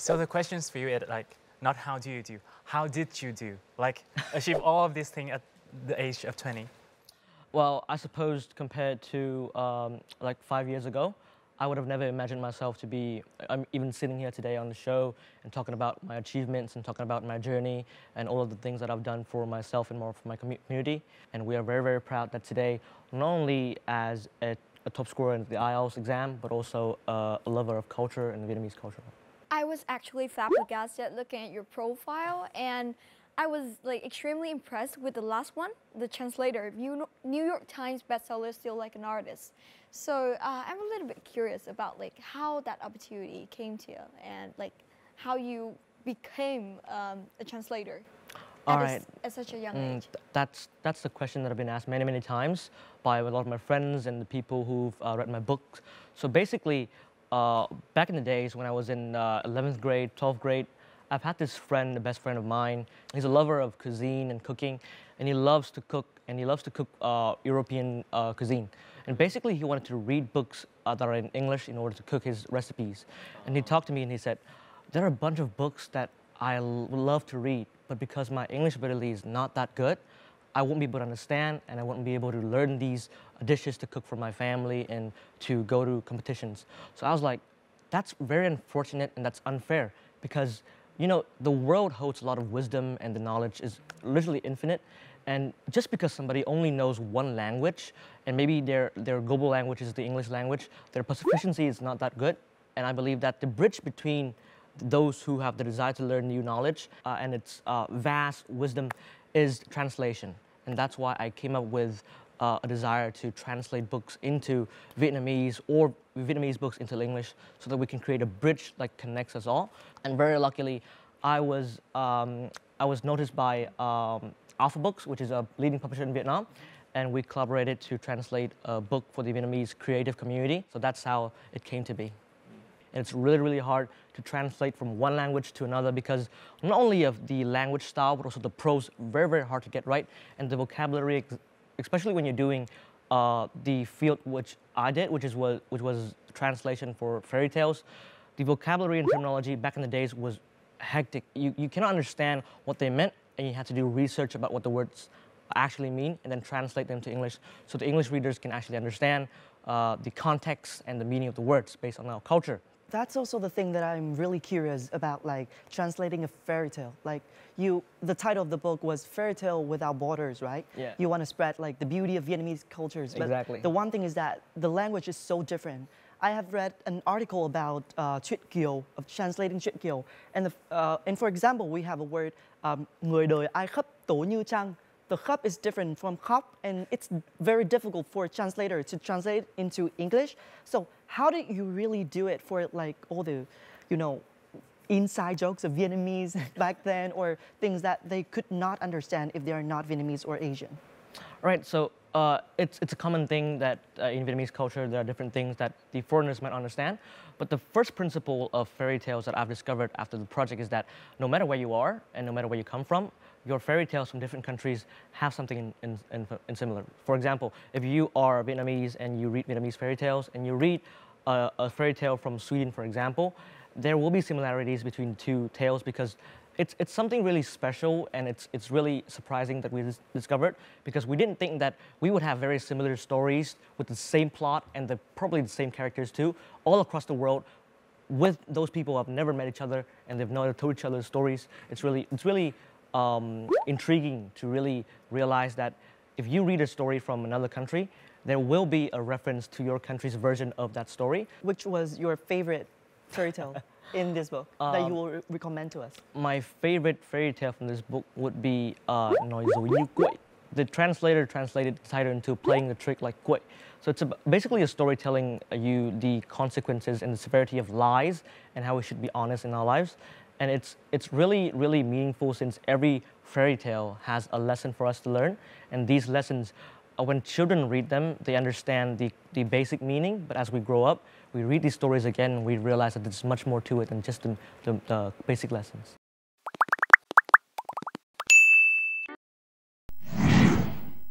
So the questions for you is like, not how do you do, how did you do? Like, achieve all of these things at the age of 20? Well, I suppose compared to like 5 years ago, I would have never imagined myself to be, I'm even sitting here today on the show and talking about my achievements and talking about my journey and all of the things that I've done for myself and more for my community. And we are very, very proud that today, not only as a top scorer in the IELTS exam, but also a lover of culture and Vietnamese culture. I was actually flabbergasted looking at your profile, and I was like extremely impressed with the last one, the translator, New York Times bestseller, Still Like an Artist. So I'm a little bit curious about like how that opportunity came to you and like how you became a translator at such a young age. That's the question that I've been asked many, many times by a lot of my friends and the people who've read my books. So basically, back in the days when I was in 11th grade, 12th grade, I've had this friend, a best friend of mine. He's a lover of cuisine and cooking, and he loves to cook, European cuisine. And basically, he wanted to read books that are in English in order to cook his recipes. And he talked to me and he said, there are a bunch of books that I would love to read, but because my English ability is not that good, I won't be able to understand and I won't be able to learn these dishes to cook for my family and to go to competitions. So I was like, that's very unfortunate and that's unfair because, you know, the world holds a lot of wisdom and the knowledge is literally infinite. And just because somebody only knows one language and maybe their global language is the English language, their proficiency is not that good. And I believe that the bridge between those who have the desire to learn new knowledge and its vast wisdom is translation. And that's why I came up with a desire to translate books into Vietnamese or Vietnamese books into English so that we can create a bridge that connects us all. And very luckily, I was noticed by Alpha Books, which is a leading publisher in Vietnam, and we collaborated to translate a book for the Vietnamese creative community. So that's how it came to be. And it's really, really hard to translate from one language to another because not only of the language style, but also the prose, very, very hard to get right. And the vocabulary, especially when you're doing the field which I did, which was translation for fairy tales, the vocabulary and terminology back in the days was hectic. You cannot understand what they meant, and you had to do research about what the words actually mean and then translate them to English so the English readers can actually understand the context and the meaning of the words based on our culture. That's also the thing that I'm really curious about, like translating a fairy tale. Like the title of the book was Fairy Tale Without Borders, right? Yeah. You want to spread like the beauty of Vietnamese cultures. But exactly. The one thing is that the language is so different. I have read an article about of translating Chuyện Kiều, and for example, we have a word người đời ai khắp tố như Trang. The khắp is different from khóc, and it's very difficult for a translator to translate into English. So how did you really do it for like all the, you know, inside jokes of Vietnamese back then, or things that they could not understand if they are not Vietnamese or Asian? Right, so it's a common thing that in Vietnamese culture, there are different things that the foreigners might understand. But the first principle of fairy tales that I've discovered after the project is that no matter where you are and no matter where you come from, your fairy tales from different countries have something in similar. For example, if you are Vietnamese and you read Vietnamese fairy tales and you read a fairy tale from Sweden, for example, there will be similarities between the two tales because it's something really special, and it's really surprising that we discovered because we didn't think that we would have very similar stories with the same plot and probably the same characters too, all across the world with those people who have never met each other and they've never told each other stories. It's really intriguing to really realize that if you read a story from another country, there will be a reference to your country's version of that story. Which was your favorite fairy tale in this book that you will recommend to us? My favorite fairy tale from this book would be Nói dối như quậy. The translator translated the title into Playing the Trick Like Quậy. So it's basically a story telling you the consequences and the severity of lies and how we should be honest in our lives. And it's really, really meaningful since every fairy tale has a lesson for us to learn. And these lessons, when children read them, they understand the basic meaning. But as we grow up, we read these stories again and we realize that there's much more to it than just the basic lessons.